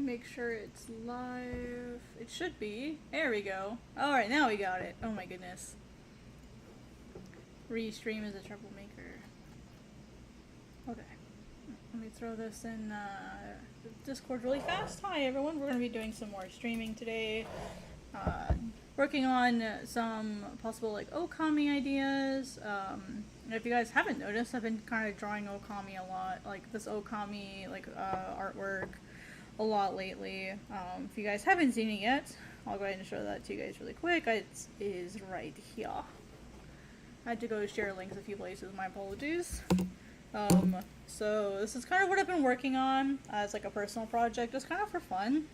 make sure it's live. It should be. There we go. Alright, now we got it. Oh my goodness. Restream is a troublemaker. Okay. Let me throw this in Discord really fast. Hi everyone, we're going to be doing some more streaming today. Working on some possible like Okami ideas. If you guys haven't noticed, I've been kind of drawing Okami a lot. Like this Okami like artwork a lot lately. If you guys haven't seen it yet, I'll go ahead and show that to you guys really quick. It is right here. I had to go share links a few places, my apologies. So this is kind of what I've been working on as like a personal project, just kind of for fun.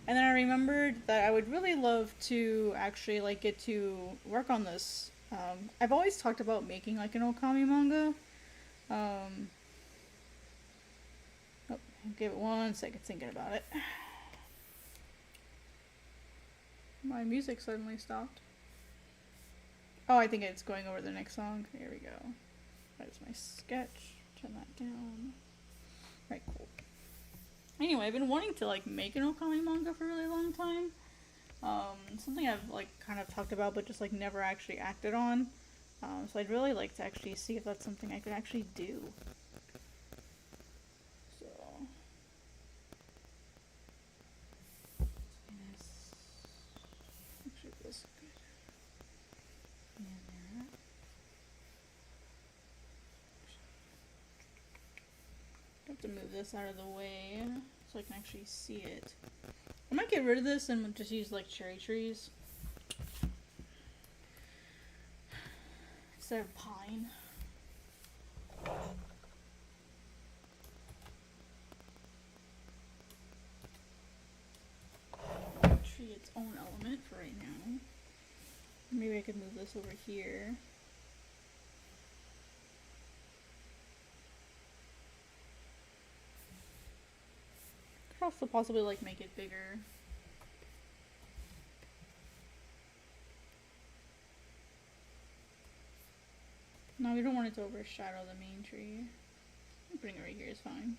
And then I remembered that I would really love to actually like get to work on this. I've always talked about making like an Okami manga. Oh, give it 1 second thinking about it. My music suddenly stopped. Oh, I think it's going over the next song. Here we go. That is my sketch. Turn that down. Right, cool. Anyway, I've been wanting to like make an Okami manga for a really long time. Something I've like kind of talked about but just like never actually acted on. So I'd really like to actually see if that's something I could actually do. So actually this good. And there. I have to move this out of the way so I can actually see it. I might get rid of this and just use like cherry trees instead of pine. Tree its own element for right now. Maybe I could move this over here. Could also possibly like make it bigger. No, we don't want it to overshadow the main tree. Putting it right here is fine.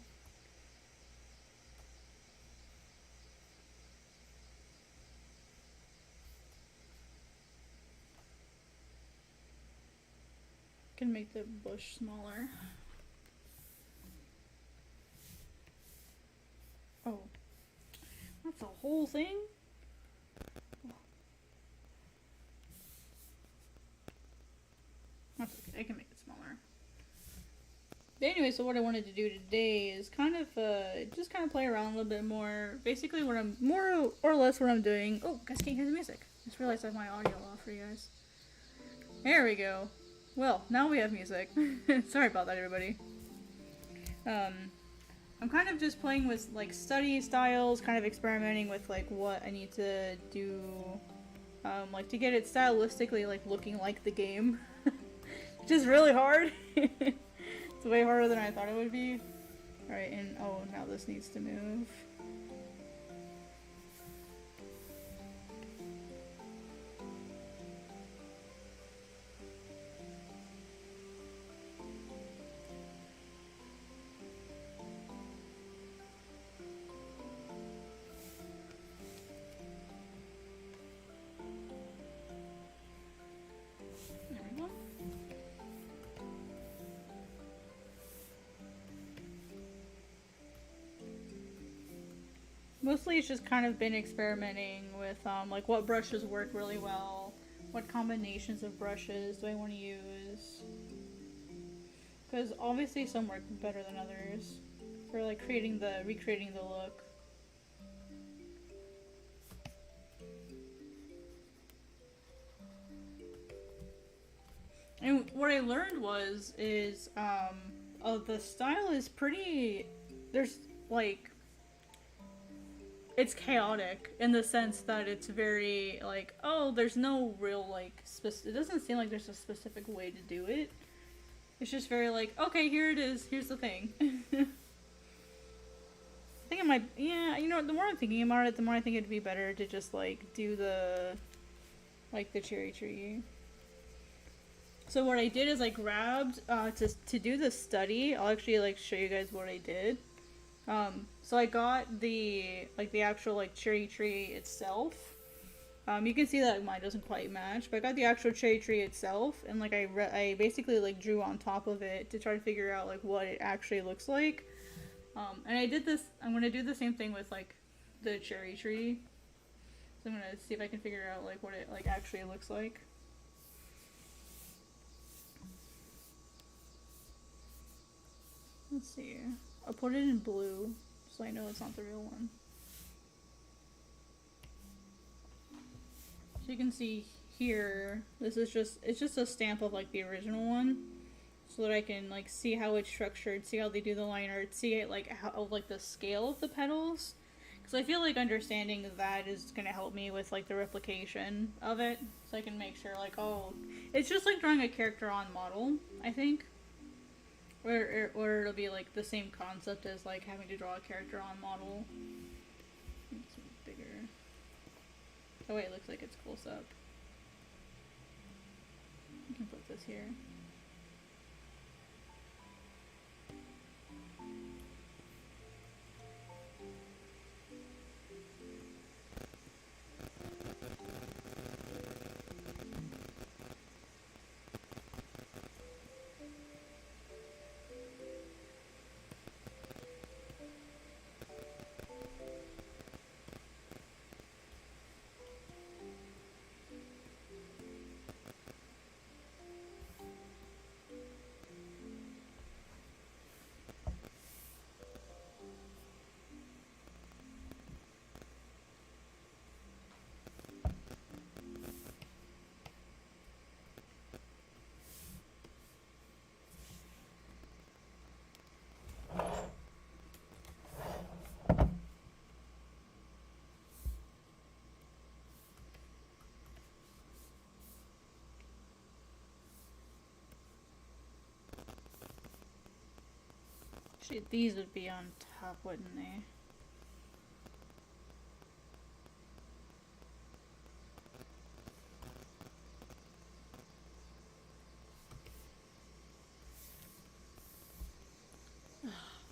Can make the bush smaller. Oh, that's a whole thing? That's okay, I can make it smaller. But anyway, so what I wanted to do today is kind of, just kind of play around a little bit more. Basically what I'm, more or less what I'm doing. Oh, guys can't hear the music. Just realized I have my audio off for you guys. There we go. Well, now we have music. Sorry about that, everybody. I'm kind of just playing with like study styles, kind of experimenting with like what I need to do, like to get it stylistically like looking like the game, which is really hard. It's way harder than I thought it would be. Alright, and oh, now this needs to move. Mostly it's just kind of been experimenting with like what brushes work really well, what combinations of brushes do I want to use, because obviously some work better than others for like recreating the look. And what I learned is the style is pretty, there's like, it's chaotic in the sense that it's very like, oh, there's no real like it doesn't seem like there's a specific way to do it. It's just very like, okay, here it is, here's the thing. I think I might, yeah, you know, the more I'm thinking about it, the more I think it'd be better to just like do the like the cherry tree. So what I did is I grabbed to do the study. I'll actually like show you guys what I did. So I got the actual like cherry tree itself. You can see that mine doesn't quite match, but I got the actual cherry tree itself, and like I basically like drew on top of it to try to figure out like what it actually looks like. And I did this. I'm gonna do the same thing with like the cherry tree. So I'm gonna see if I can figure out like what it like actually looks like. Let's see. I'll put it in blue so I know it's not the real one. So you can see here, this is it's just a stamp of like the original one, so that I can like see how it's structured, see how they do the line art, see it like how like the scale of the petals, because I feel like understanding that is gonna help me with like the replication of it, so I can make sure like, oh, it's just like drawing a character on model, I think, or it'll be like the same concept as like having to draw a character on model. It's bigger. Oh wait, it looks like it's close up. You can put this here. Actually, these would be on top, wouldn't they?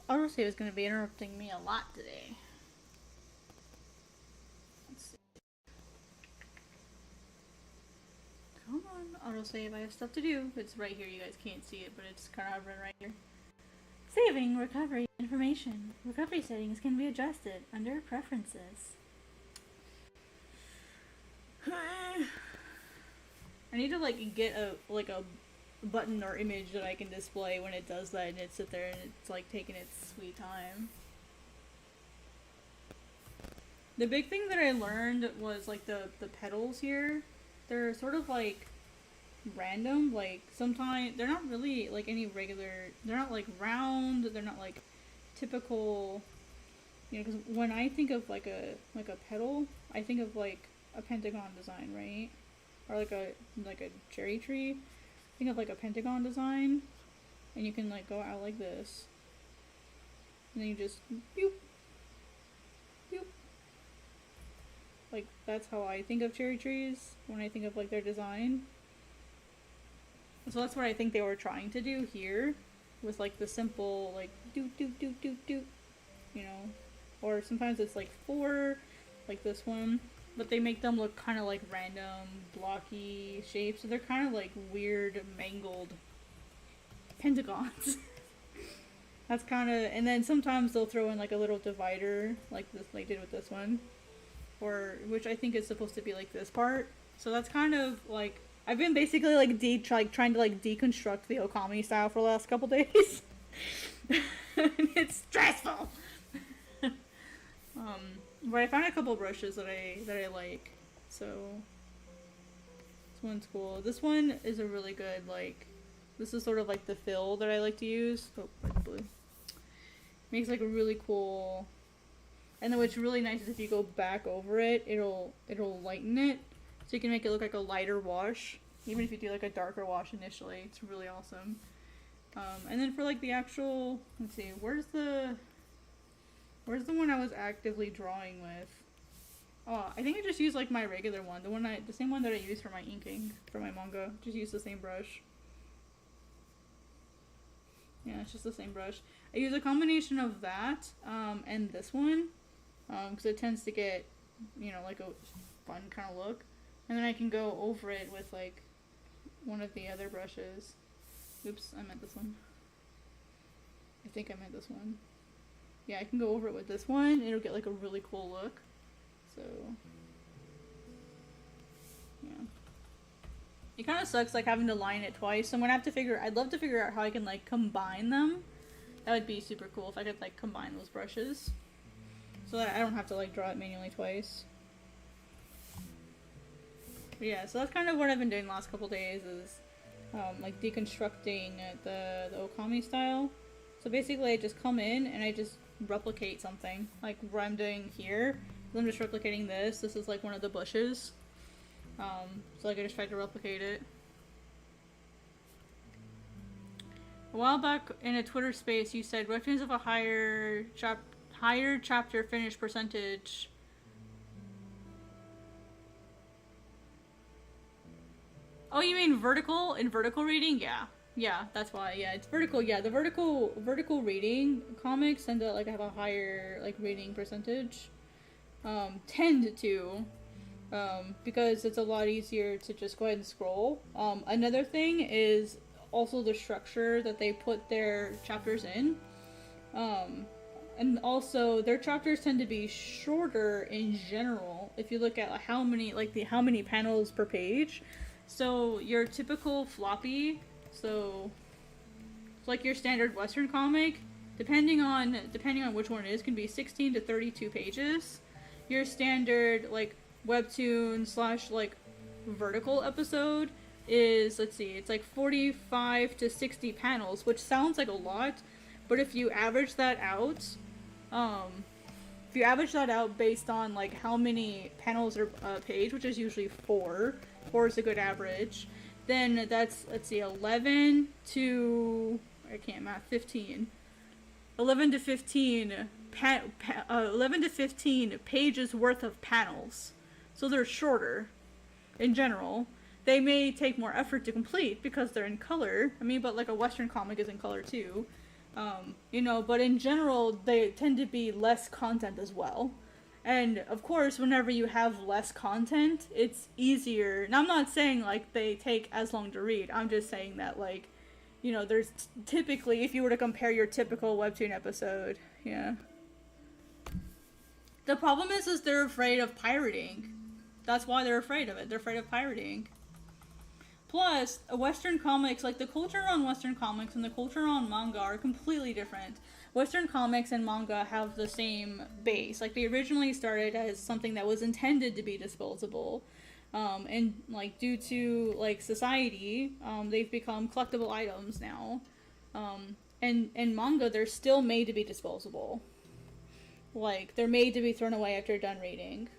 Autosave is going to be interrupting me a lot today. Let's see. Come on, autosave. I have stuff to do. It's right here. You guys can't see it, but it's kind of hovering right here. Saving recovery information. Recovery settings can be adjusted under preferences. I need to like get a button or image that I can display when it does that, and it sits there and it's like taking its sweet time. The big thing that I learned was like the petals here. They're sort of like random. Like sometimes they're not really like any regular. They're not like round. They're not like typical. You know, because when I think of like a petal, I think of like a pentagon design, right? Or like a cherry tree. Think of like a pentagon design, and you can like go out like this, and then you just boop, boop. Like that's how I think of cherry trees when I think of like their design. So that's what I think they were trying to do here, with like the simple like doot doot doot doot doot, you know, or sometimes it's like four, like this one. But they make them look kind of like random, blocky shapes. So they're kind of like weird, mangled pentagons. That's kind of, and then sometimes they'll throw in like a little divider, like this, they did with this one, or which I think is supposed to be like this part. So that's kind of like I've been basically like trying to like deconstruct the Okami style for the last couple days. It's stressful. But I found a couple brushes that I like, so this one's cool. This one is a really good, like, this is sort of like the fill that I like to use. Oh, that's blue. Makes like a really cool, and then what's really nice is if you go back over it, it'll lighten it, so you can make it look like a lighter wash, even if you do like a darker wash initially. It's really awesome. And then for like the actual, let's see, where's the one I was actively drawing with? Oh, I think I just used like my regular one. The same one that I use for my inking, for my manga. Just use the same brush. Yeah, it's just the same brush. I use a combination of that, and this one, because it tends to get, you know, like a fun kind of look. And then I can go over it with, like, one of the other brushes. Oops, I meant this one. I think I meant this one. Yeah, I can go over it with this one. It'll get, like, a really cool look. So, yeah. It kind of sucks, like, having to line it twice. So I'm gonna have to I'd love to figure out how I can, like, combine them. That would be super cool if I could, like, combine those brushes. So that I don't have to, like, draw it manually twice. But yeah, so that's kind of what I've been doing the last couple days is, like, deconstructing the Okami style. So basically I just come in and I just replicate something. Like, what I'm doing here, I'm just replicating this. This is, like, one of the bushes. So, like, I just tried to replicate it. A while back in a Twitter space, you said webtoons have a higher chapter finish percentage. Oh, you mean vertical? In vertical reading? Yeah. Yeah, that's why. Yeah, it's vertical. Yeah, the vertical reading comics tend to, like, have a higher, like, reading percentage. Tend to. Because it's a lot easier to just go ahead and scroll. Another thing is also the structure that they put their chapters in. And also their chapters tend to be shorter in general if you look at how many panels per page. So your typical floppy, so it's like your standard Western comic, depending on which one it is, can be 16 to 32 pages. Your standard, like, webtoon / like vertical episode is, let's see, it's like 45 to 60 panels, which sounds like a lot, but if you average that out, based on, like, how many panels are a page, which is usually 4 is a good average, then that's, let's see, 11 to 15 pages worth of panels. So they're shorter in general. They may take more effort to complete because they're in color. I mean, but, like, a Western comic is in color too. You know, but in general, they tend to be less content as well. And, of course, whenever you have less content, it's easier. And I'm not saying, like, they take as long to read. I'm just saying that, like, you know, there's typically, if you were to compare your typical webtoon episode, yeah. The problem is they're afraid of pirating. That's why they're afraid of it. They're afraid of pirating. Plus, Western comics, like, the culture on Western comics and the culture on manga are completely different. Western comics and manga have the same base. Like, they originally started as something that was intended to be disposable. And, like, due to, like, society, they've become collectible items now. And manga, they're still made to be disposable. Like, they're made to be thrown away after you're done reading.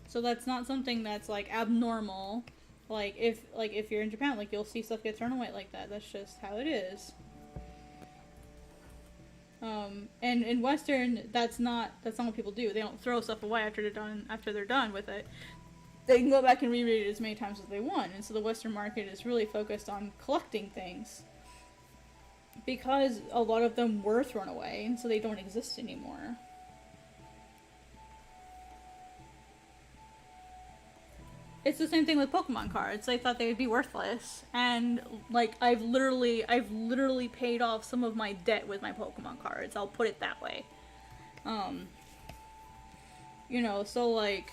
So that's not something that's, like, abnormal. Like, if you're in Japan, like, you'll see stuff get thrown away like that. That's just how it is. And in Western, that's not what people do. They don't throw stuff away after they're done with it. They can go back and reread it as many times as they want. And so the Western market is really focused on collecting things. Because a lot of them were thrown away, and so they don't exist anymore. It's the same thing with Pokemon cards. They thought they would be worthless, and, like, I've literally paid off some of my debt with my Pokemon cards. I'll put it that way. You know, so, like,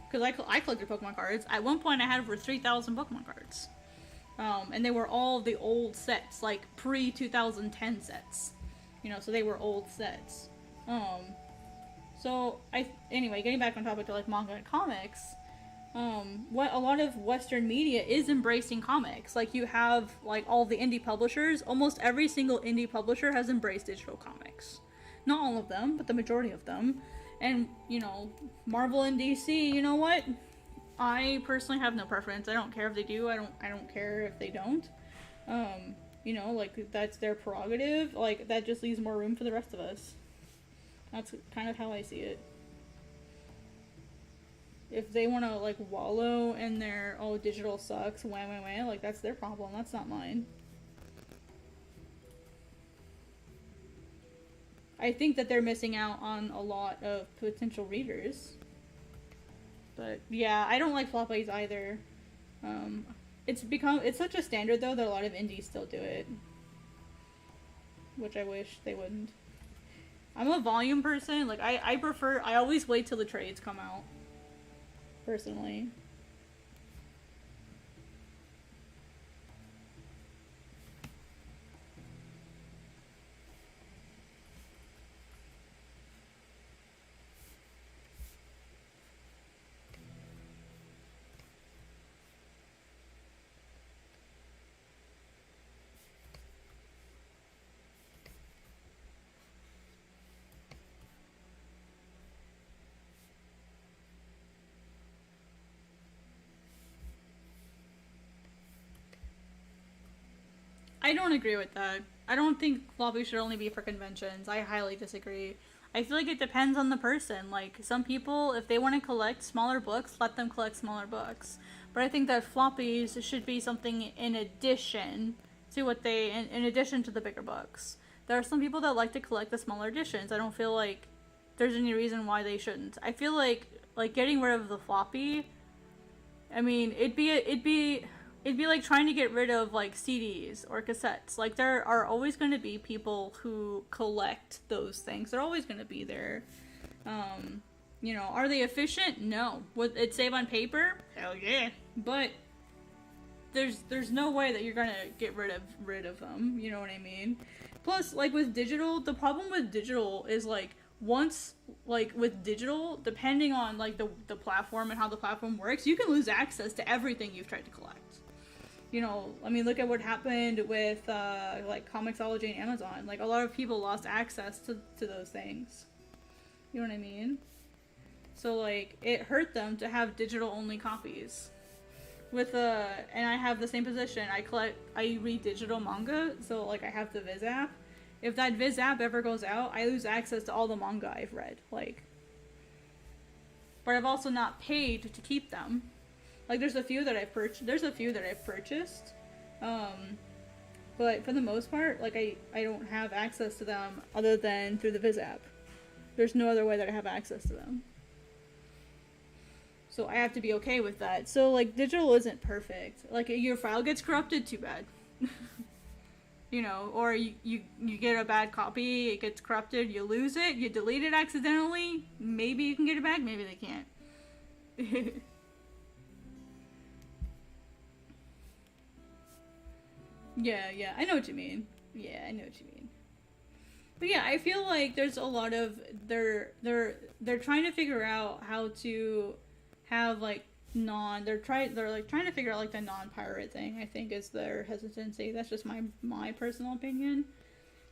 because I collected Pokemon cards. At one point, I had over 3,000 Pokemon cards. And they were all the old sets, like pre-2010 sets. You know, so they were old sets. So anyway, getting back on topic to, like, manga and comics, what a lot of Western media is embracing comics. Like, you have, like, all the indie publishers. Almost every single indie publisher has embraced digital comics. Not all of them, but the majority of them. And, you know, Marvel and DC, you know what? I personally have no preference. I don't care if they do. I don't care if they don't. You know, like, that's their prerogative. Like, that just leaves more room for the rest of us. That's kind of how I see it. if they want to like wallow in their oh digital sucks wah, like that's their problem, that's not mine. I think that they're missing out on a lot of potential readers. But yeah, I don't like floppies either. It's such a standard though that a lot of indies still do it, which I wish they wouldn't. I'm a volume person. Like I always wait till the trades come out. Personally. I don't agree with that. I don't think floppy should only be for conventions. I highly disagree. I feel like it depends on the person. Like, some people, if they want to collect smaller books, let them collect smaller books. But I think that floppies should be something in addition to in addition to the bigger books. There are some people that like to collect the smaller editions. I don't feel like there's any reason why they shouldn't. I feel like getting rid of the floppy, I mean, it'd be like trying to get rid of like CDs or cassettes. Like, there are always going to be people who collect those things. They're always going to be there. You know, are they efficient? No. Would it save on paper? Hell yeah. But there's no way that you're going to get rid of them. You know what I mean? Plus, like with digital, the problem with digital is like once, like with digital, depending on like the platform and how the platform works, you can lose access to everything you've tried to collect. You know, I mean, look at what happened with like Comixology and Amazon. Like, a lot of people lost access to those things. You know what I mean? So like, it hurt them to have digital only copies. And I have the same position. I read digital manga, so like I have the Viz app. If that Viz app ever goes out, I lose access to all the manga I've read. Like, but I've also not paid to keep them. Like, there's a few that I've purchased. But for the most part, like, I don't have access to them other than through the Viz app. There's no other way that I have access to them. So I have to be okay with that. So, like, digital isn't perfect. Like, your file gets corrupted, too bad. You know, or you get a bad copy, it gets corrupted, you lose it, you delete it accidentally, maybe you can get it back, maybe they can't. Yeah, I know what you mean. Yeah, I know what you mean. But yeah, I feel like there's a lot of they're trying to figure out how to have like they're trying to figure out like the non-pirate thing. I think is their hesitancy. That's just my personal opinion.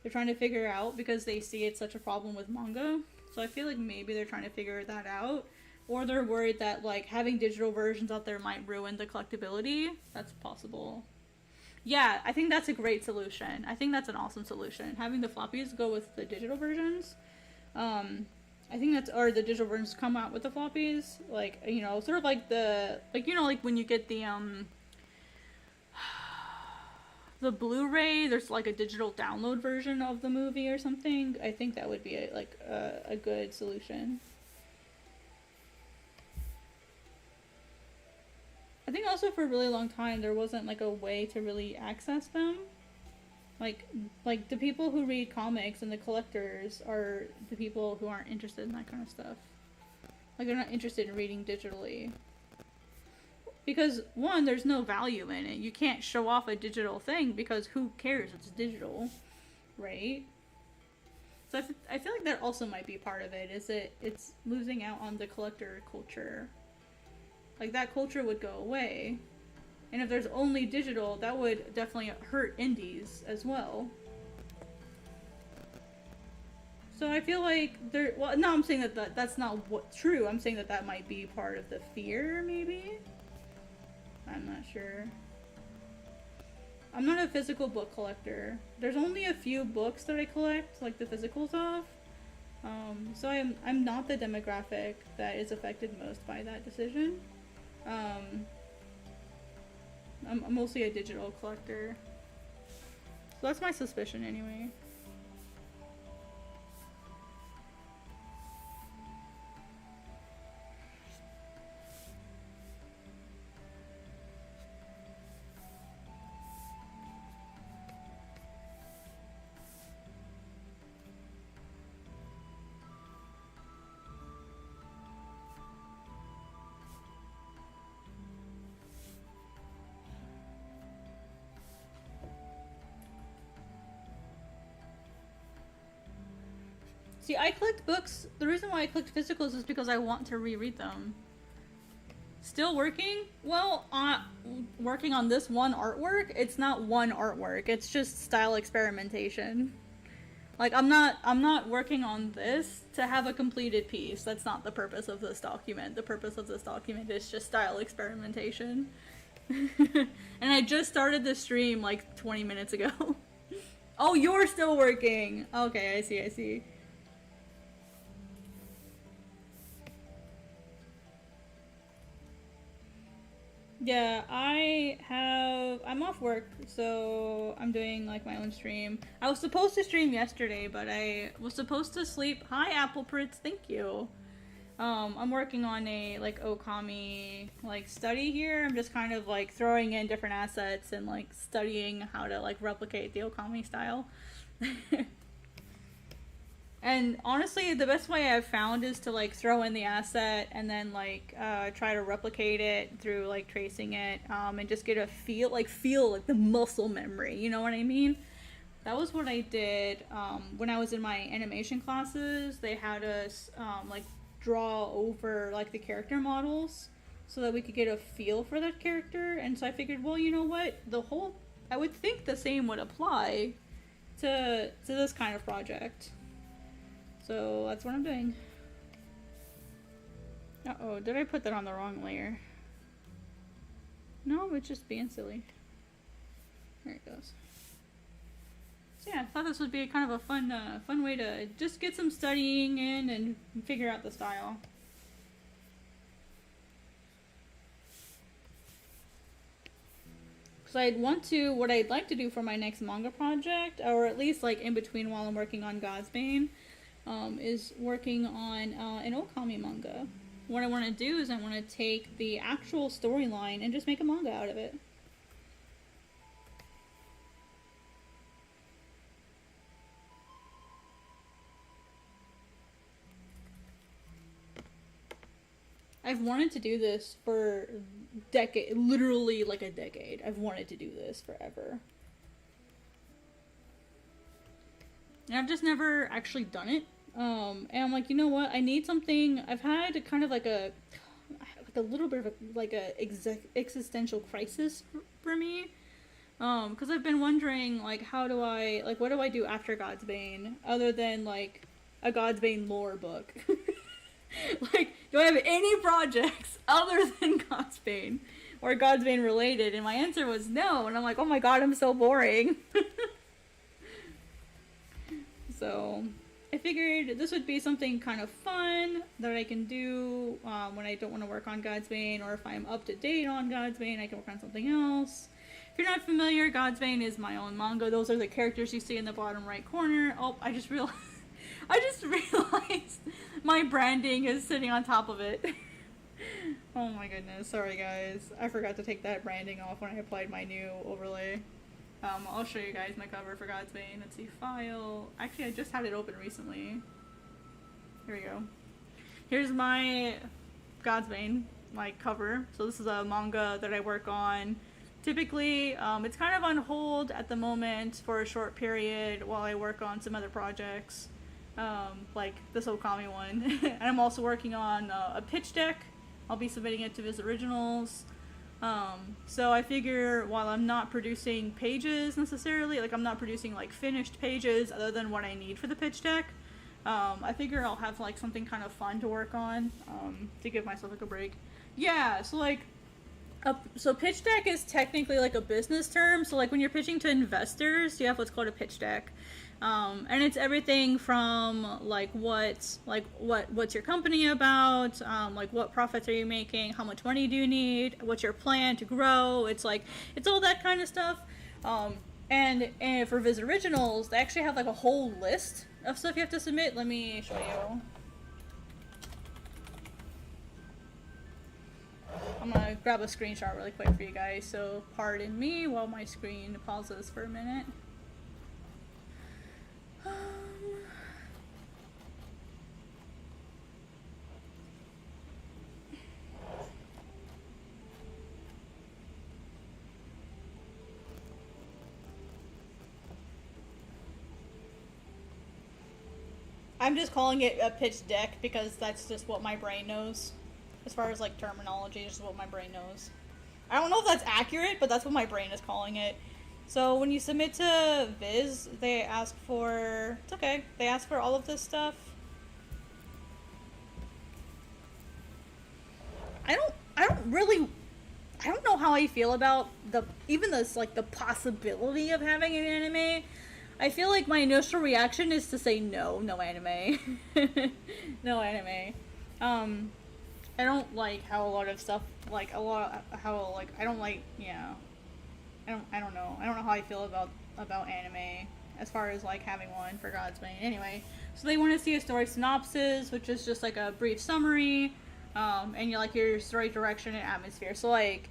They're trying to figure out because they see it's such a problem with manga. So I feel like maybe they're trying to figure that out, or they're worried that like having digital versions out there might ruin the collectability. That's possible. Yeah, I think that's a great solution. I think that's an awesome solution. Having the floppies go with the digital versions. I think or the digital versions come out with the floppies. Like, you know, sort of like like when you get the Blu-ray, there's like a digital download version of the movie or something. I think that would be a good solution. I think also for a really long time there wasn't like a way to really access them. Like the people who read comics and the collectors are the people who aren't interested in that kind of stuff. Like, they're not interested in reading digitally. Because, one, there's no value in it. You can't show off a digital thing because who cares? It's digital, right? So I feel like that also might be part of it, is that it's losing out on the collector culture. Like, that culture would go away. And if there's only digital, that would definitely hurt indies as well. So I feel like I'm saying that's not true. I'm saying that might be part of the fear, maybe? I'm not sure. I'm not a physical book collector. There's only a few books that I collect, like the physicals of. So I'm not the demographic that is affected most by that decision. I'm mostly a digital collector. So that's my suspicion anyway. See, I collect books. The reason why I collect physicals is because I want to reread them. Still working? Well, working on this one artwork, it's not one artwork. It's just style experimentation. Like, I'm not working on this to have a completed piece. That's not the purpose of this document. The purpose of this document is just style experimentation. And I just started the stream like 20 minutes ago. Oh, you're still working! Okay, I see. Yeah, I'm off work, so I'm doing like my own stream. I was supposed to stream yesterday, but I was supposed to sleep. Hi, Apple Pritz, thank you. I'm working on a like Okami like study here. I'm just kind of like throwing in different assets and like studying how to like replicate the Okami style. And honestly, the best way I've found is to like throw in the asset and then like try to replicate it through like tracing it, and just get a feel like the muscle memory. You know what I mean? That was what I did when I was in my animation classes. They had us like draw over like the character models so that we could get a feel for that character. And so I figured, well, you know what? I would think the same would apply to this kind of project. So that's what I'm doing. Uh-oh, did I put that on the wrong layer? No, it's just being silly. There it goes. So yeah, I thought this would be kind of a fun way to just get some studying in and figure out the style. So what I'd like to do for my next manga project, or at least like in between while I'm working on Godsbane, is working on an Okami manga. What I want to do is I want to take the actual storyline and just make a manga out of it. I've wanted to do this for literally like a decade. I've wanted to do this forever. And I've just never actually done it. And I'm like, you know what? I need something. I've had kind of like a little bit of a existential crisis for me. Because I've been wondering, like, what do I do after Godsbane other than like a Godsbane lore book? Like, do I have any projects other than Godsbane or Godsbane related? And my answer was no. And I'm like, oh my god, I'm so boring. So I figured this would be something kind of fun that I can do when I don't want to work on Godsbane, or if I'm up to date on Godsbane, I can work on something else. If you're not familiar, Godsbane is my own manga. Those are the characters you see in the bottom right corner. Oh, I just realized my branding is sitting on top of it. Oh my goodness, sorry guys. I forgot to take that branding off when I applied my new overlay. I'll show you guys my cover for Godsbane. Let's see, file. Actually, I just had it open recently. Here we go. Here's my Godsbane, like, cover. So this is a manga that I work on. Typically, it's kind of on hold at the moment for a short period while I work on some other projects, like this Okami one. And I'm also working on a pitch deck. I'll be submitting it to Viz Originals. So I figure while I'm not producing pages necessarily, like I'm not producing like finished pages other than what I need for the pitch deck, I figure I'll have like something kind of fun to work on, to give myself like a break. Yeah, so like, So pitch deck is technically like a business term. So like when you're pitching to investors, you have what's called a pitch deck. And it's everything from like what's your company about, like what profits are you making, how much money do you need, what's your plan to grow. It's all that kind of stuff. And for Viz Originals, they actually have like a whole list of stuff you have to submit. Let me show you. I'm gonna grab a screenshot really quick for you guys, so pardon me while my screen pauses for a minute. I'm just calling it a pitch deck because that's just what my brain knows. As far as like terminology, it's just what my brain knows. I don't know if that's accurate, but that's what my brain is calling it. So when you submit to Viz, they ask for, it's okay, they ask for all of this stuff. I don't know how I feel about even this, like, the possibility of having an anime. I feel like my initial reaction is to say no anime. No anime. I don't like how a lot of stuff, I don't know how I feel about anime as far as like having one, for God's sake. Anyway, so they want to see a story synopsis, which is just like a brief summary, and you like your story direction and atmosphere. So like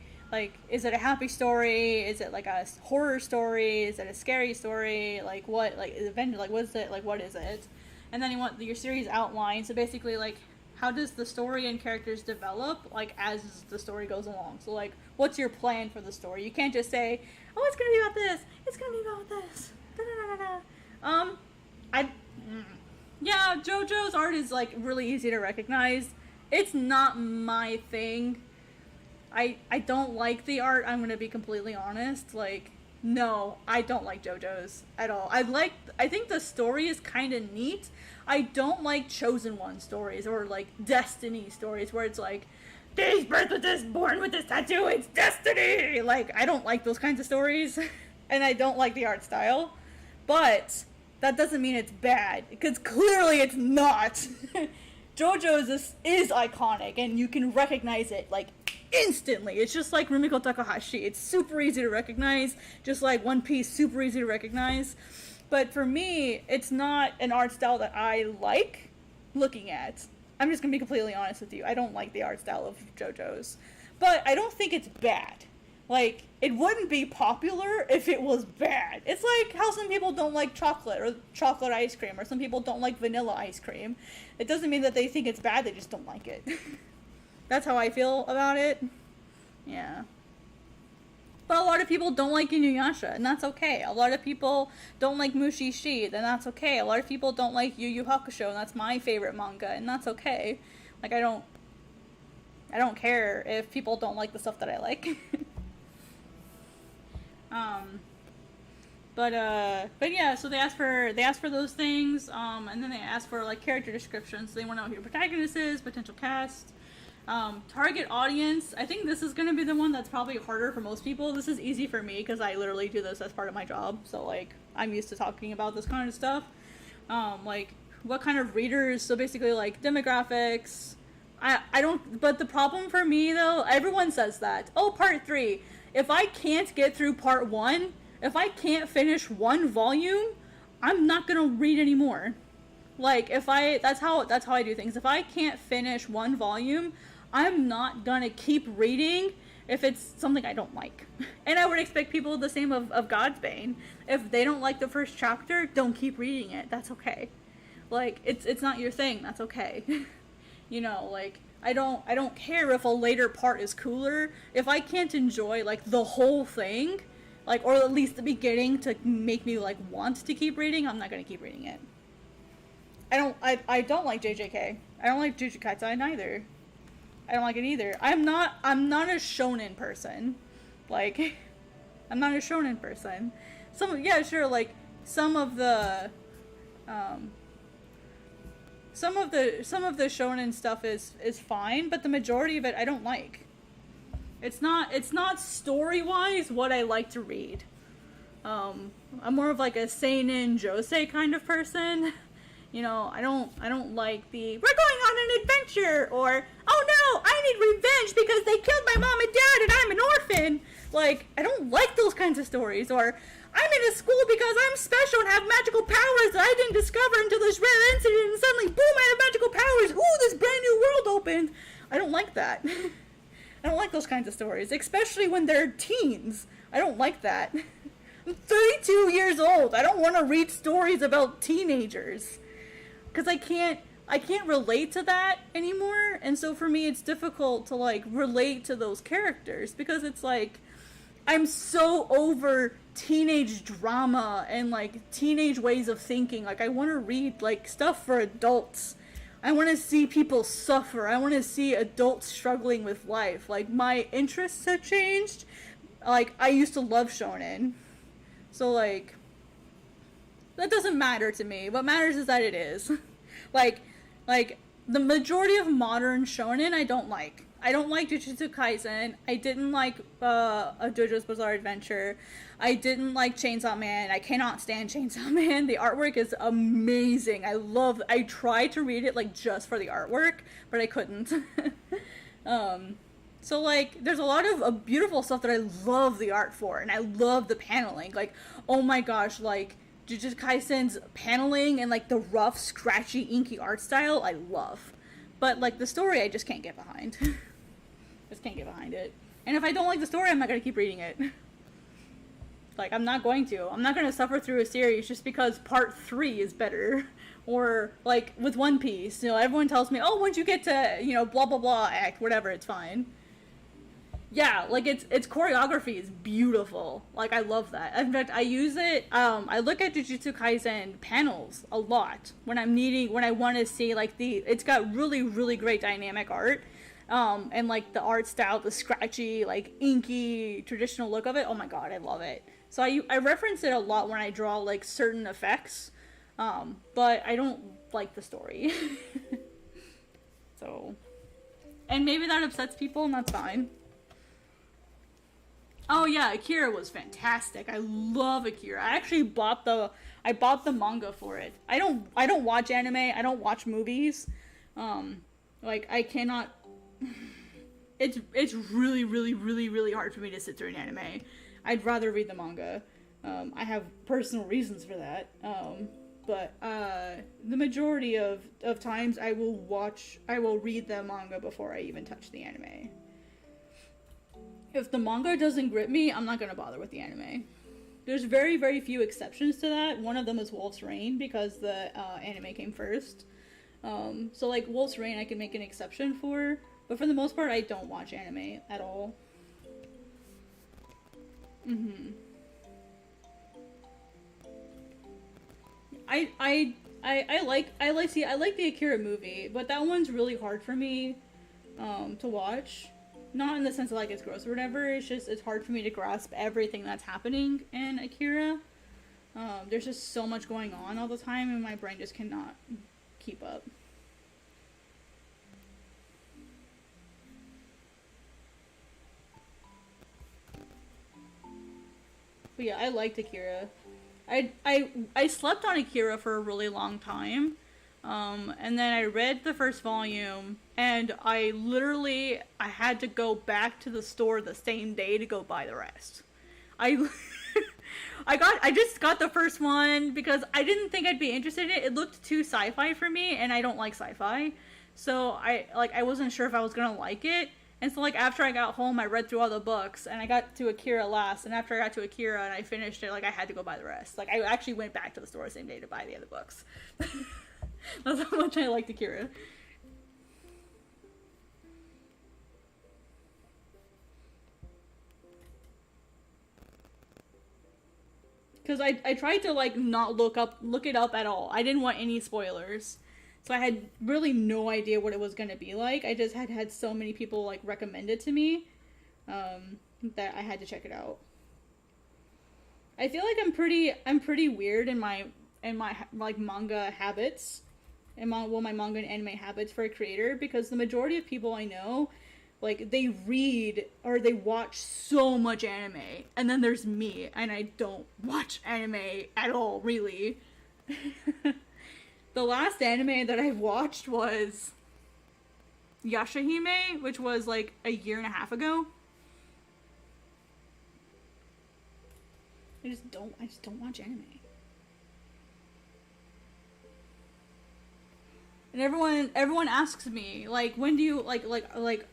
is it a happy story? Is it like a horror story? Is it a scary story? Like what? Like event? Like what is it? Like what is it? And then you want your series outline. So basically like, how does the story and characters develop, like, as the story goes along? So, like, what's your plan for the story? You can't just say, oh, it's gonna be about this, it's gonna be about this, yeah, JoJo's art is, like, really easy to recognize. It's not my thing. I don't like the art, I'm gonna be completely honest. Like, no, I don't like JoJo's at all. I think the story is kind of neat. I don't like Chosen One stories or like Destiny stories where it's like, this birth with this, born with this tattoo, it's destiny! Like, I don't like those kinds of stories. And I don't like the art style. But that doesn't mean it's bad, because clearly it's not. JoJo's is iconic and you can recognize it like instantly. It's just like Rumiko Takahashi. It's super easy to recognize, just like One Piece, super easy to recognize. But for me, it's not an art style that I like looking at. I'm just gonna be completely honest with you. I don't like the art style of JoJo's. But I don't think it's bad. Like, it wouldn't be popular if it was bad. It's like how some people don't like chocolate or chocolate ice cream, or some people don't like vanilla ice cream. It doesn't mean that they think it's bad, they just don't like it. That's how I feel about it. Yeah. But a lot of people don't like Inuyasha, and that's okay. A lot of people don't like Mushishi, and that's okay. A lot of people don't like Yu Yu Hakusho, and that's my favorite manga, and that's okay. Like, I don't care if people don't like the stuff that I like. But yeah, so they ask for those things, and then they ask for like character descriptions. So they want to know who your protagonist is, potential cast. Target audience. I think this is going to be the one that's probably harder for most people. This is easy for me because I literally do this as part of my job. So like, I'm used to talking about this kind of stuff. Like what kind of readers. So basically like demographics. I don't, but the problem for me though, everyone says that. Oh, part 3. If I can't get through part 1, if I can't finish one volume, I'm not going to read anymore. Like that's how I do things. If I can't finish one volume, I'm not gonna keep reading if it's something I don't like. And I would expect people the same of God's Bane. If they don't like the first chapter, don't keep reading it. That's okay. Like, it's not your thing. That's okay. You know, like, I don't care if a later part is cooler. If I can't enjoy, like, the whole thing, like, or at least the beginning to make me, like, want to keep reading, I'm not gonna keep reading it. I don't like JJK. I don't like Jujutsu Kaisen either. I don't like it either. I'm not a shonen person. Like, I'm not a shonen person. Yeah, sure, like, some of the shonen stuff is fine, but the majority of it I don't like. It's not story-wise what I like to read. I'm more of like a seinen josei kind of person. You know, I don't like the, we're going on an adventure, or, oh no, I need revenge because they killed my mom and dad and I'm an orphan. Like, I don't like those kinds of stories. Or, I'm in a school because I'm special and have magical powers that I didn't discover until this rare incident, and suddenly, boom, I have magical powers. Ooh, this brand new world opened. I don't like that. I don't like those kinds of stories, especially when they're teens. I don't like that. I'm 32 years old. I don't want to read stories about teenagers. Because I can't relate to that anymore, and so for me it's difficult to like relate to those characters, because it's like I'm so over teenage drama and like teenage ways of thinking. Like I want to read like stuff for adults. I want to see people suffer. I want to see adults struggling with life. Like my interests have changed. Like I used to love shonen, so like that doesn't matter to me. What matters is that it is. like the majority of modern shonen I don't like. I don't like Jujutsu Kaisen. I didn't like a JoJo's Bizarre Adventure. I didn't like Chainsaw Man. I cannot stand Chainsaw Man. The artwork is amazing. I tried to read it like just for the artwork, but I couldn't. So like there's a lot of beautiful stuff that I love the art for, and I love the paneling. Like, oh my gosh, like Jujutsu Kaisen's paneling and like the rough, scratchy, inky art style, I love. But like the story, I just can't get behind. Just can't get behind it. And if I don't like the story, I'm not gonna keep reading it. Like, I'm not going to. I'm not gonna suffer through a series just because part 3 is better. Or like with One Piece, you know, everyone tells me, oh, once you get to, you know, blah blah blah act, whatever, it's fine. Yeah, like its choreography is beautiful. Like I love that. In fact, I use it. I look at Jujutsu Kaisen panels a lot when I want to see like it's got really really great dynamic art, and like the art style, the scratchy like inky traditional look of it. Oh my god, I love it. So I reference it a lot when I draw like certain effects, but I don't like the story. So, and maybe that upsets people, and that's fine. Oh yeah, Akira was fantastic. I love Akira. I actually bought the manga for it. I don't watch anime. I don't watch movies. Like I cannot. It's really really really really hard for me to sit through an anime. I'd rather read the manga. I have personal reasons for that. But the majority of times I will read the manga before I even touch the anime. If the manga doesn't grip me, I'm not gonna bother with the anime. There's very, very few exceptions to that. One of them is Wolf's Rain, because the anime came first. So like Wolf's Rain I can make an exception for, but for the most part I don't watch anime at all. I like the Akira movie, but that one's really hard for me to watch. Not in the sense of like it's gross or whatever, it's just it's hard for me to grasp everything that's happening in Akira. There's just so much going on all the time and my brain just cannot keep up. But yeah, I liked Akira. I slept on Akira for a really long time. And then I read the first volume, and I had to go back to the store the same day to go buy the rest. I just got the first one because I didn't think I'd be interested in it. It looked too sci-fi for me, and I don't like sci-fi. So I wasn't sure if I was gonna like it. And so like after I got home, I read through all the books, and I got to Akira last, and after I got to Akira and I finished it, like I had to go buy the rest. Like I actually went back to the store the same day to buy the other books. That's how much I liked Akira. Because I tried to like not look it up at all. I didn't want any spoilers. So I had really no idea what it was going to be like. I just had so many people like recommend it to me that I had to check it out. I feel like I'm pretty weird in my like manga habits. My manga and anime habits for a creator, because the majority of people I know like, they read or they watch so much anime, and then there's me, and I don't watch anime at all, really. The last anime that I watched was Yashahime, which was like a year and a half ago. I just don't watch anime. And everyone asks me, like, when do you, like,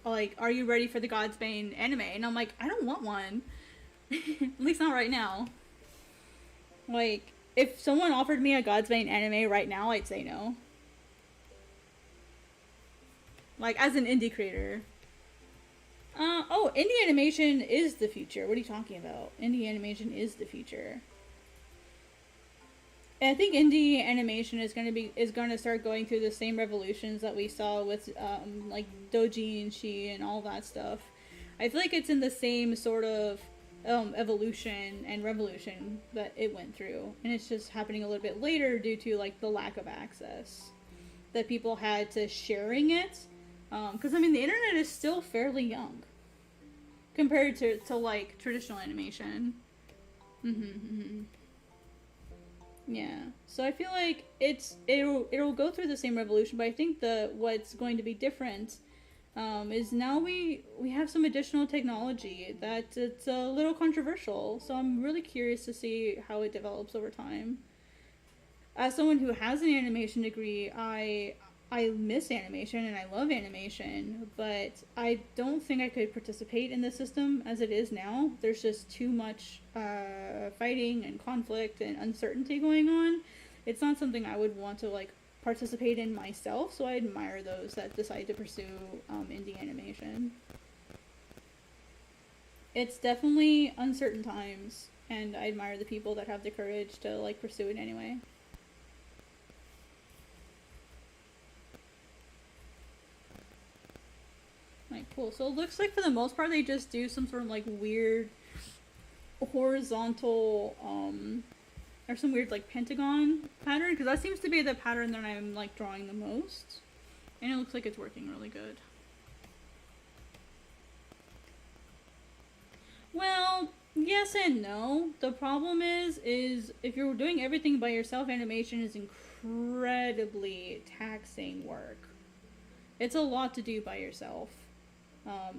are you ready for the God's Bane anime? And I'm like, I don't want one. At least not right now. Like, if someone offered me a God's Bane anime right now, I'd say no. Like, as an indie creator. Oh, indie animation is the future. What are you talking about? Indie animation is the future. And I think indie animation is gonna start going through the same revolutions that we saw with like doujinshi and all that stuff. I feel like it's in the same sort of evolution and revolution that it went through, and it's just happening a little bit later due to like the lack of access that people had to sharing it. Because I mean, the internet is still fairly young compared to like traditional animation. Yeah, so I feel like it'll go through the same revolution, but I think what's going to be different is now we have some additional technology that it's a little controversial. So I'm really curious to see how it develops over time. As someone who has an animation degree, I miss animation and I love animation, but I don't think I could participate in the system as it is now. There's just too much fighting and conflict and uncertainty going on. It's not something I would want to like participate in myself, so I admire those that decide to pursue indie animation. It's definitely uncertain times, and I admire the people that have the courage to like pursue it anyway. Like, cool. So it looks like for the most part they just do some sort of like weird horizontal or some weird like pentagon pattern, because that seems to be the pattern that I'm like drawing the most, and it looks like it's working really good. Well, yes and no. The problem is if you're doing everything by yourself, animation is incredibly taxing work. It's a lot to do by yourself.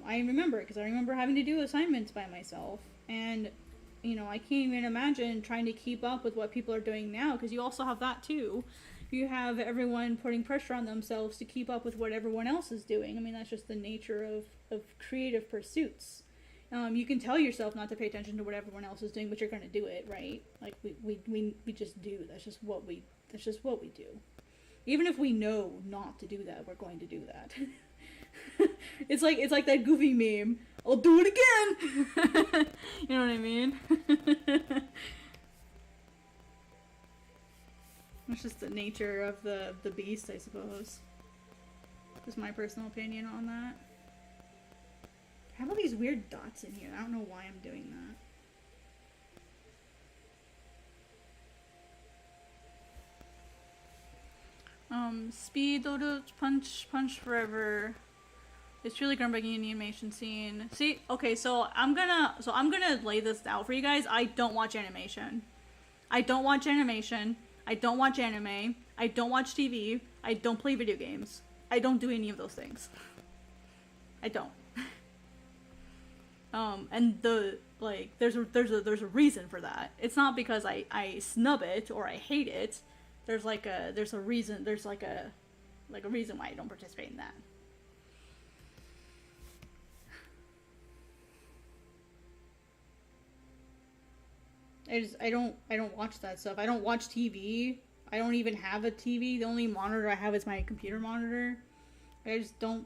I remember it because I remember having to do assignments by myself, and you know, I can't even imagine trying to keep up with what people are doing now, because you also have that too. You have everyone putting pressure on themselves to keep up with what everyone else is doing. I mean, that's just the nature of creative pursuits. You can tell yourself not to pay attention to what everyone else is doing, but you're going to do it, right? Like we just do. That's just what we do. Even if we know not to do that, we're going to do that. It's like that goofy meme. I'll do it again. You know what I mean? It's just the nature of the beast, I suppose. Just my personal opinion on that. I have all these weird dots in here. I don't know why I'm doing that. Speed, punch forever. It's truly groundbreaking in the animation scene. See, okay, so I'm gonna lay this out for you guys. I don't watch animation. I don't watch animation. I don't watch anime. I don't watch TV. I don't play video games. I don't do any of those things. I don't. And there's a reason for that. It's not because I snub it or I hate it. There's a reason why I don't participate in that. I don't watch that stuff. I don't watch TV. I don't even have a TV. The only monitor I have is my computer monitor. I just don't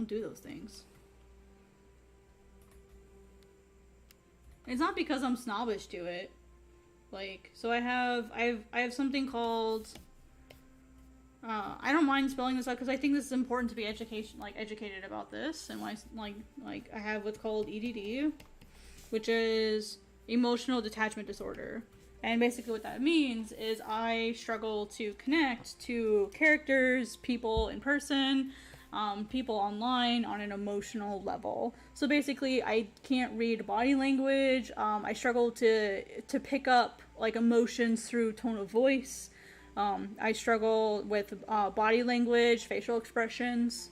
do those things. It's not because I'm snobbish to it. Like, so I have something called I don't mind spelling this out because I think this is important to be educated about this, and why like I have what's called EDD, which is emotional detachment disorder. And basically what that means is I struggle to connect to characters, people in person, people online on an emotional level. So basically, I can't read body language. I struggle to pick up like emotions through tone of voice. I struggle with body language, facial expressions.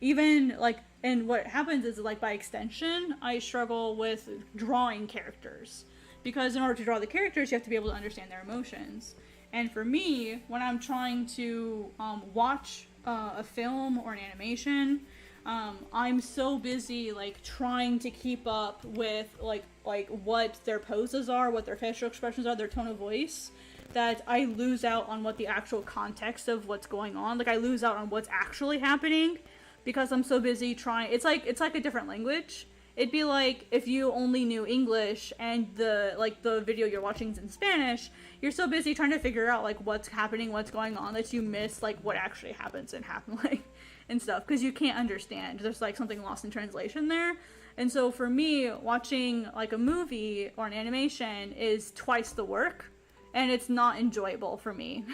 Even like, and what happens is like by extension, I struggle with drawing characters, because in order to draw the characters, you have to be able to understand their emotions. And for me, when I'm trying to watch a film or an animation, I'm so busy like trying to keep up with like what their poses are, what their facial expressions are, their tone of voice, that I lose out on what the actual context of what's going on. Like I lose out on what's actually happening because I'm so busy trying. It's like a different language. It'd be like if you only knew English and the video you're watching is in Spanish. You're so busy trying to figure out like what's happening, what's going on, that you miss like what actually happens and stuff, because you can't understand. There's like something lost in translation there. And so for me, watching like a movie or an animation is twice the work, and it's not enjoyable for me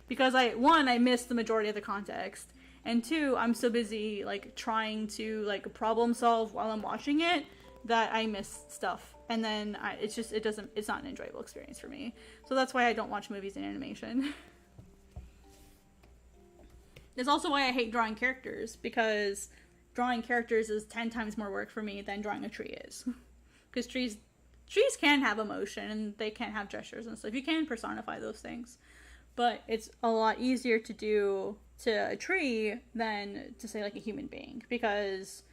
because I miss the majority of the context, and two, I'm so busy like trying to like problem solve while I'm watching it that I miss stuff, and then it's not an enjoyable experience for me. So that's why I don't watch movies in animation. It's also why I hate drawing characters, because drawing characters is 10 times more work for me than drawing a tree is. Because trees can have emotion and they can have gestures and stuff. You can personify those things. But it's a lot easier to do to a tree than to say like a human being, because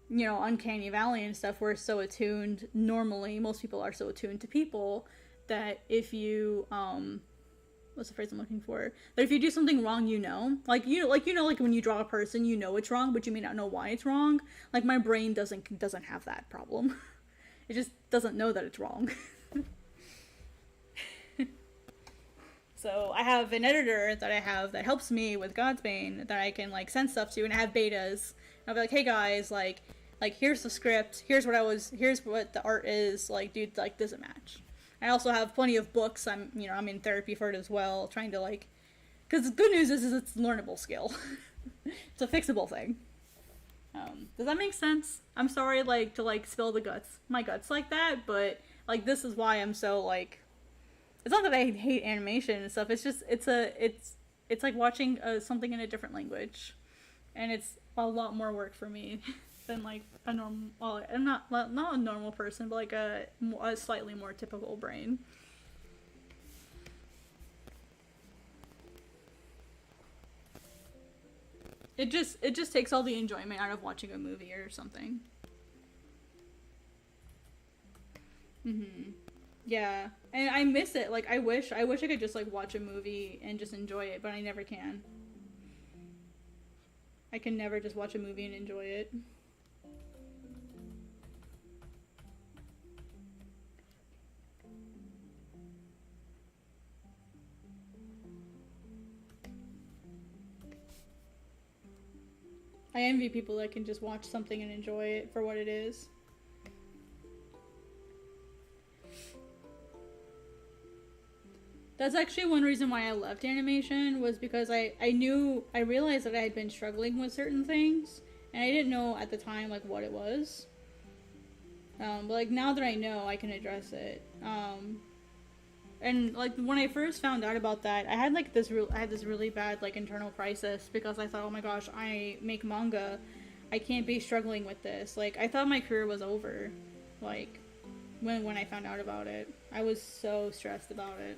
Uncanny Valley and stuff, we're so attuned normally, most people are so attuned to people, that if you what's the phrase I'm looking for, that if you do something wrong, like when you draw a person, it's wrong, but you may not know why it's wrong. Like my brain doesn't have that problem. It just doesn't know that it's wrong. So I have an editor that helps me with Godsbane, that I can like send stuff to, and I have betas. And I'll be like, hey guys, like here's the script, here's what the art is, like dude, like does it match? I also have plenty of books. I'm in therapy for it as well, trying to like, because the good news is it's a learnable skill. It's a fixable thing. Does that make sense? I'm sorry like to like spill my guts like that, but like this is why I'm so like, it's not that I hate animation and stuff. It's just it's like watching something in a different language, and it's a lot more work for me than like a normal. Well, I'm not a normal person, but like a slightly more typical brain. It just takes all the enjoyment out of watching a movie or something. Yeah, and I miss it. Like I wish I could just like watch a movie and just enjoy it, but I never can. I can never just watch a movie and enjoy it. I envy people that can just watch something and enjoy it for what it is. That's actually one reason why I left animation, was because I realized that I had been struggling with certain things, and I didn't know at the time like what it was. But like now that I know, I can address it. And like when I first found out about that, I had this really bad like internal crisis, because I thought, oh my gosh, I make manga, I can't be struggling with this. Like I thought my career was over. Like when I found out about it, I was so stressed about it.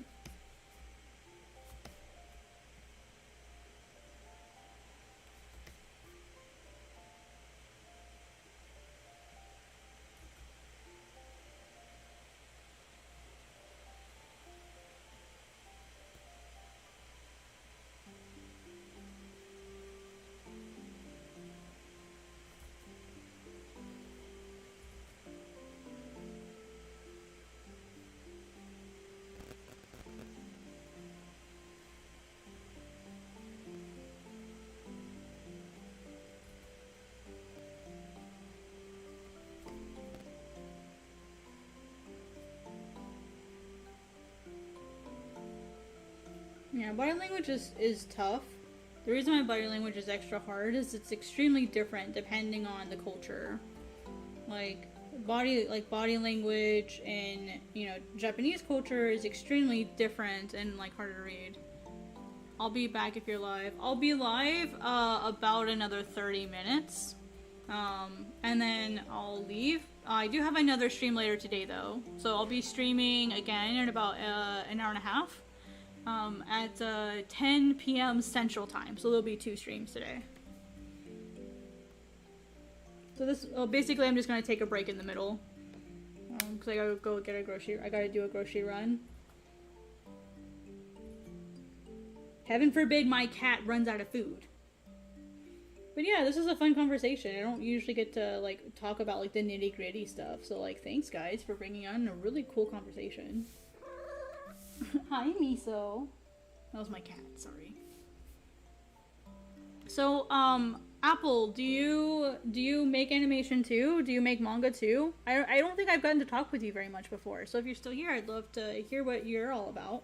Yeah, body language is tough. The reason why body language is extra hard is it's extremely different depending on the culture. Like body language in, you know, Japanese culture is extremely different and like harder to read. I'll be back if you're live. I'll be live about another 30 minutes. And then I'll leave. I do have another stream later today though. So I'll be streaming again in about an hour and a half. At 10 p.m. Central Time. So there'll be 2 streams today. So this, basically I'm just gonna take a break in the middle. Cause I gotta go get a grocery, I gotta do a grocery run. Heaven forbid my cat runs out of food. But yeah, this is a fun conversation. I don't usually get to like talk about like the nitty gritty stuff. So like, thanks guys for bringing on a really cool conversation. Hi, Miso. That was my cat, sorry. So, Apple, do you make animation too? Do you make manga too? I don't think I've gotten to talk with you very much before. So if you're still here, I'd love to hear what you're all about.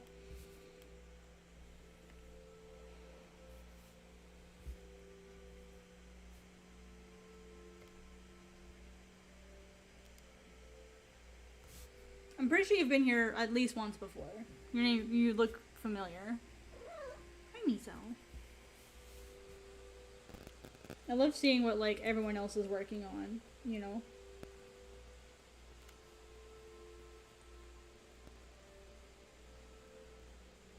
I'm pretty sure you've been here at least once before. You look familiar. Hi, Miso. I love seeing what like everyone else is working on, you know.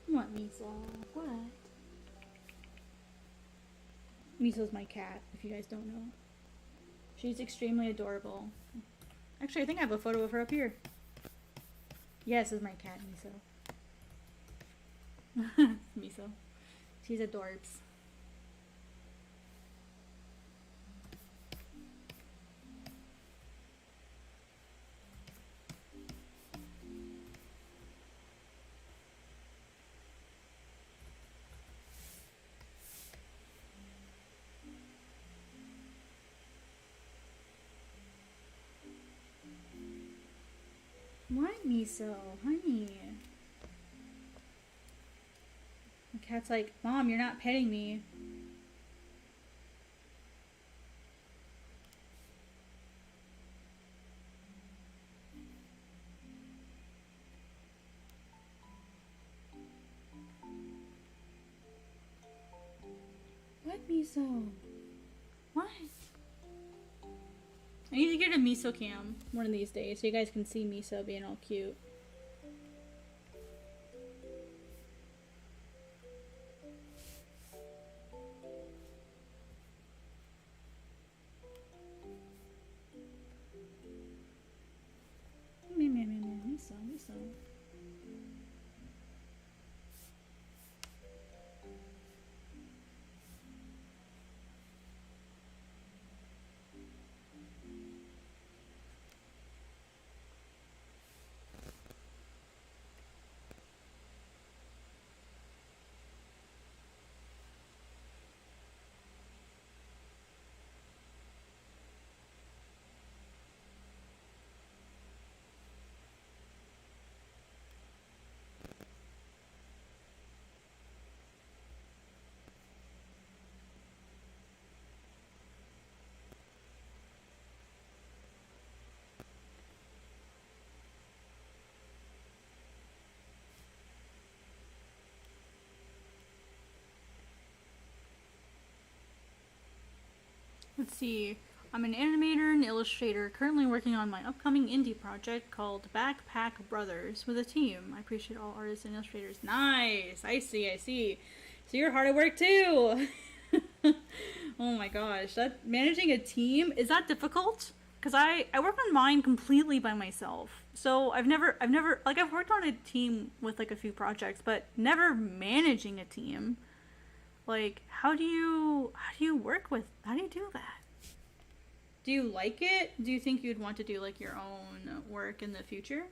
What, Miso? What? Miso's my cat, if you guys don't know. She's extremely adorable. Actually, I think I have a photo of her up here. Yes, this is my cat, Miso. Miso. She's adorbs. What, Miso? Honey. The cat's like, Mom, you're not petting me. What, Miso? What? I need to get a Miso cam one of these days so you guys can see Miso being all cute. Miso, Miso. Let's see. I'm an animator and illustrator currently working on my upcoming indie project called Backpack Brothers with a team. I appreciate all artists and illustrators. Nice! I see, I see. So you're hard at work too! Oh my gosh. Managing a team, is that difficult? Because I work on mine completely by myself. So I've never, like I've worked on a team with like a few projects, but never managing a team. Like, how do you do that? Do you like it? Do you think you'd want to do like your own work in the future?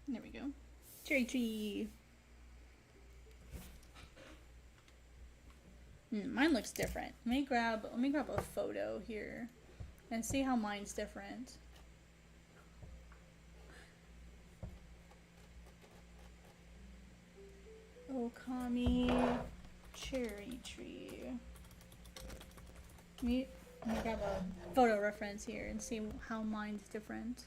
There we go. Cherry tree. Mine looks different. Let me grab a photo here and see how mine's different. Okami cherry tree. Let me grab a photo reference here and see how mine's different.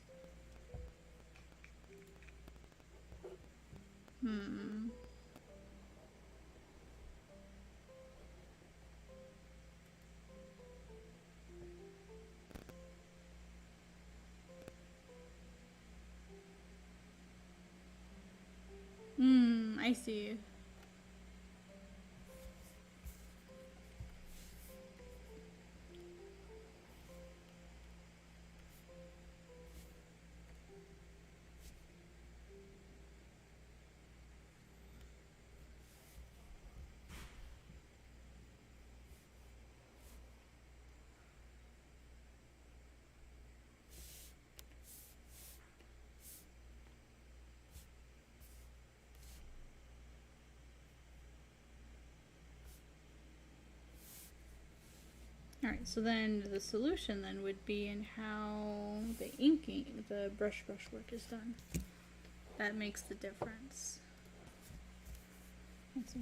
I see. Alright, so then the solution then would be in how the inking, the brush work is done. That makes the difference. Let's see.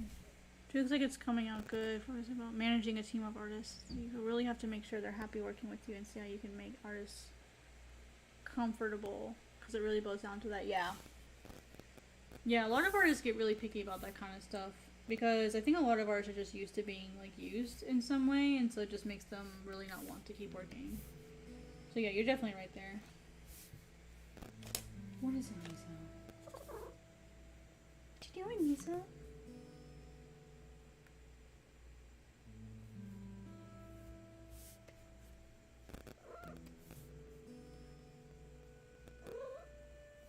It looks like it's coming out good. What is it about managing a team of artists? You really have to make sure they're happy working with you and see how you can make artists comfortable. Because it really boils down to that, yeah. Yeah, a lot of artists get really picky about that kind of stuff. Because I think a lot of artists are just used to being, like, used in some way. And so it just makes them really not want to keep working. So yeah, you're definitely right there. What is it, Misa? What you doing, Misa?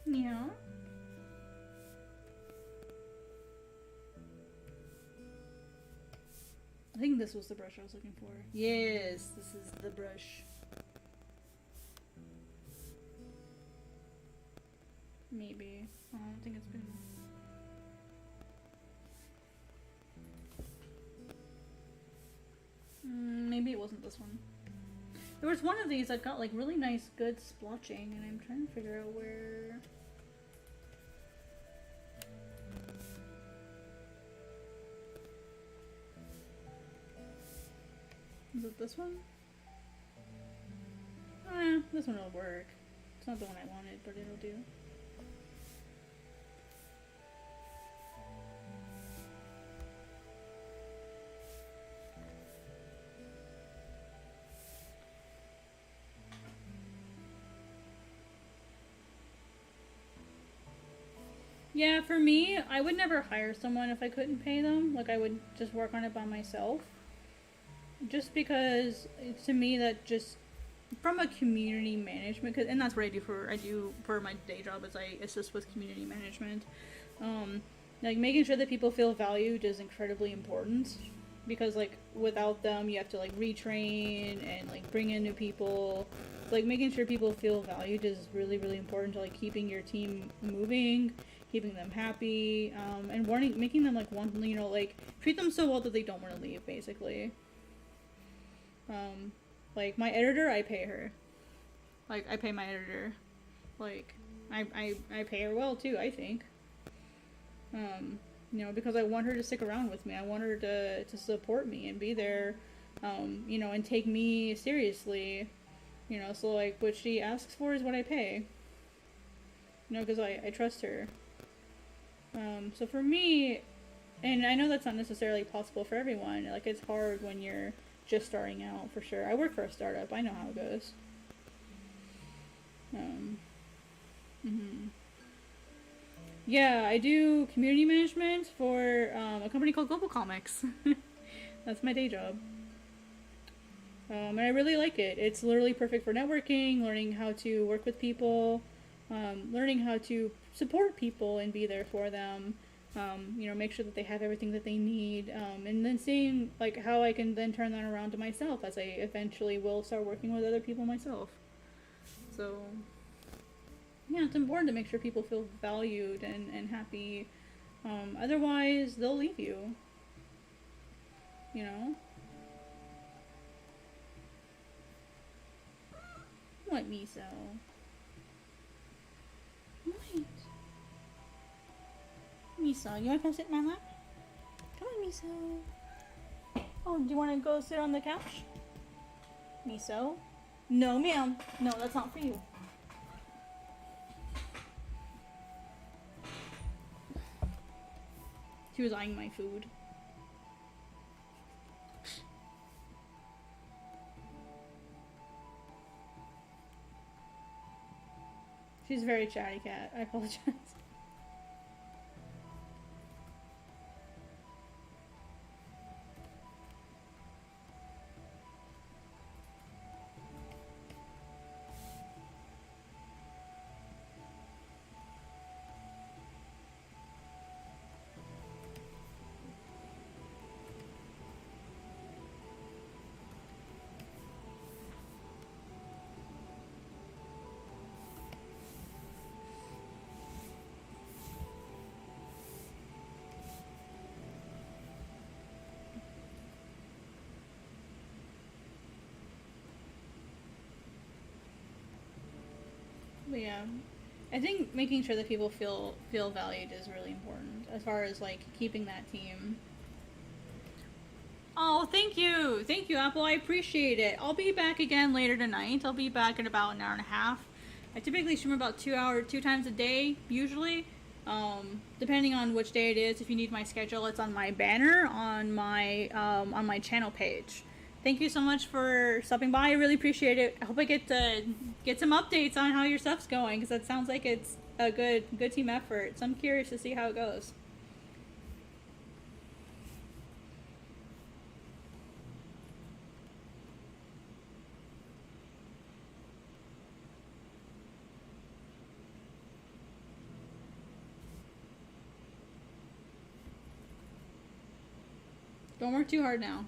Yeah. I think this was the brush I was looking for. Yes, this is the brush. Maybe. I don't think it's been... maybe it wasn't this one. There was one of these that got like really nice, good splotching, and I'm trying to figure out where... Is it this one? This one will work. It's not the one I wanted, but it'll do. Yeah, for me, I would never hire someone if I couldn't pay them. Like, I would just work on it by myself. Just because, to me, that just, from a community management, and that's what I do for my day job, is I assist with community management. Like, making sure that people feel valued is incredibly important. Because, like, without them, you have to, like, retrain and, like, bring in new people. Like, making sure people feel valued is really, really important to, like, keeping your team moving, keeping them happy, and making them, like, want, you know, like, treat them so well that they don't want to leave, basically. Like, my editor, I pay her. Like, I pay my editor. Like, I pay her well, too, I think. You know, because I want her to stick around with me. I want her to support me and be there, you know, and take me seriously. You know, so, like, what she asks for is what I pay. You know, because I trust her. So for me, and I know that's not necessarily possible for everyone. Like, it's hard when you're just starting out, for sure. I work for a startup. I know how it goes. Yeah, I do community management for a company called Global Comics. That's my day job. And I really like it. It's literally perfect for networking, learning how to work with people, learning how to support people and be there for them. You know, make sure that they have everything that they need, and then seeing, like, how I can then turn that around to myself as I eventually will start working with other people myself. So, yeah, it's important to make sure people feel valued and happy. Otherwise, they'll leave you. You know? What, Miso? What? Miso, you wanna come sit in my lap? Come on, Miso. Oh, do you wanna go sit on the couch? Miso? No, ma'am. No, that's not for you. She was eyeing my food. She's a very chatty cat. I apologize. But yeah, I think making sure that people feel valued is really important as far as like keeping that team. Oh, thank you, Apple. I appreciate it. I'll be back again later tonight. I'll be back in about an hour and a half. I typically stream about 2 hours, 2 times a day, usually. Depending on which day it is. If you need my schedule, it's on my banner on my channel page. Thank you so much for stopping by. I really appreciate it. I hope I get to get some updates on how your stuff's going, because that sounds like it's a good team effort. So I'm curious to see how it goes. Don't work too hard now.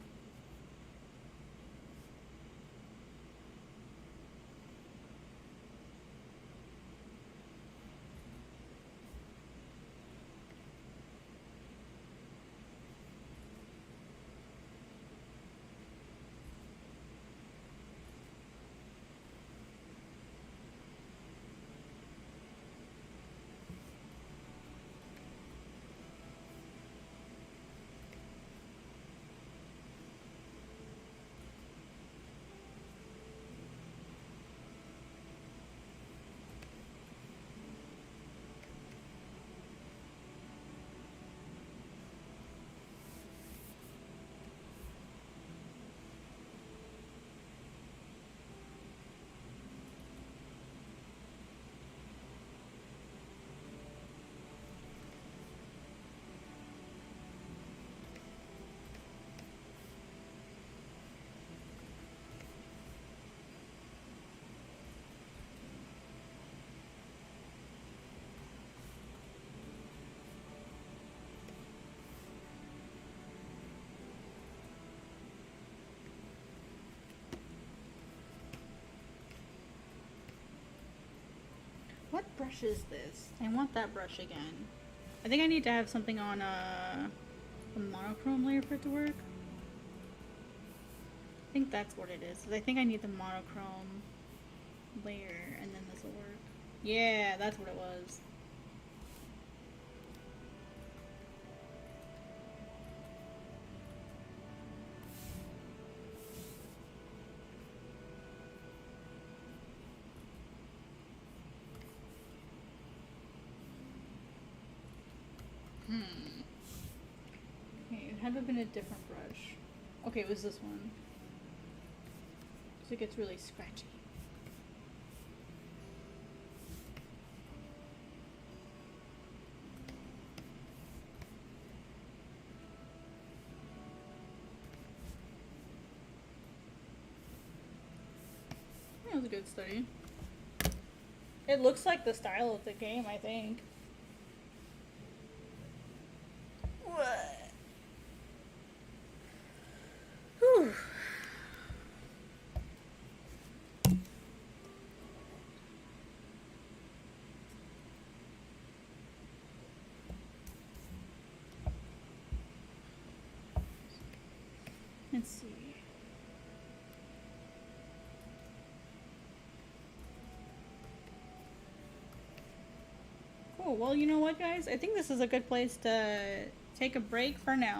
What brush is this? I want that brush again. I think I need to have something on a monochrome layer for it to work. I think that's what it is. I think I need the monochrome layer and then this will work. Yeah, that's what it was. Okay, it had to have been a different brush. Okay, it was this one. So it gets really scratchy. That was a good study. It looks like the style of the game, I think. What? Whew. Let's see. Oh, well, you know what, guys? I think this is a good place to take a break for now.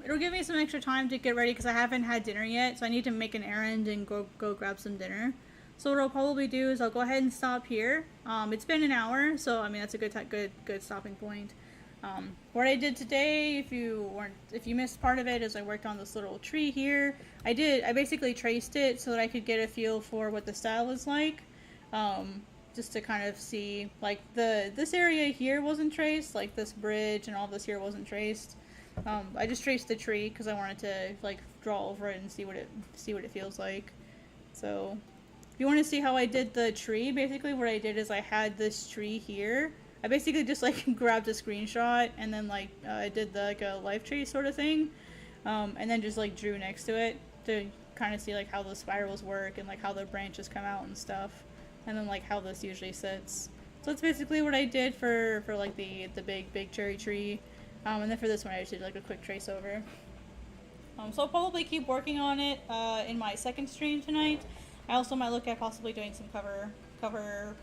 It'll give me some extra time to get ready because I haven't had dinner yet, so I need to make an errand and go grab some dinner. So what I'll probably do is I'll go ahead and stop here. It's been an hour, so I mean that's a good stopping point. What I did today, if you missed part of it, is I worked on this little tree here. I basically traced it so that I could get a feel for what the style is like. Just to kind of see, like this area here wasn't traced, like this bridge and all this here wasn't traced. I just traced the tree because I wanted to like draw over it and see what it feels like. So if you want to see how I did the tree, basically what I did is I had this tree here. I basically just like grabbed a screenshot and then like I did like a life tree sort of thing, and then just like drew next to it to kind of see like how the spirals work and like how the branches come out and stuff, and then like how this usually sits. So that's basically what I did for like the big cherry tree, and then for this one I just did like a quick trace over. So I'll probably keep working on it in my second stream tonight. I also might look at possibly doing some cover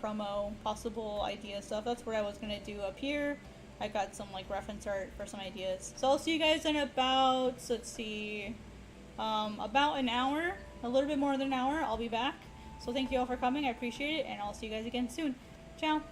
promo, possible idea stuff. That's what I was gonna do up here. I got some like reference art for some ideas. So I'll see you guys in about, let's see, about an hour, a little bit more than an hour. I'll be back. So thank you all for coming. I appreciate it, and I'll see you guys again soon. Ciao.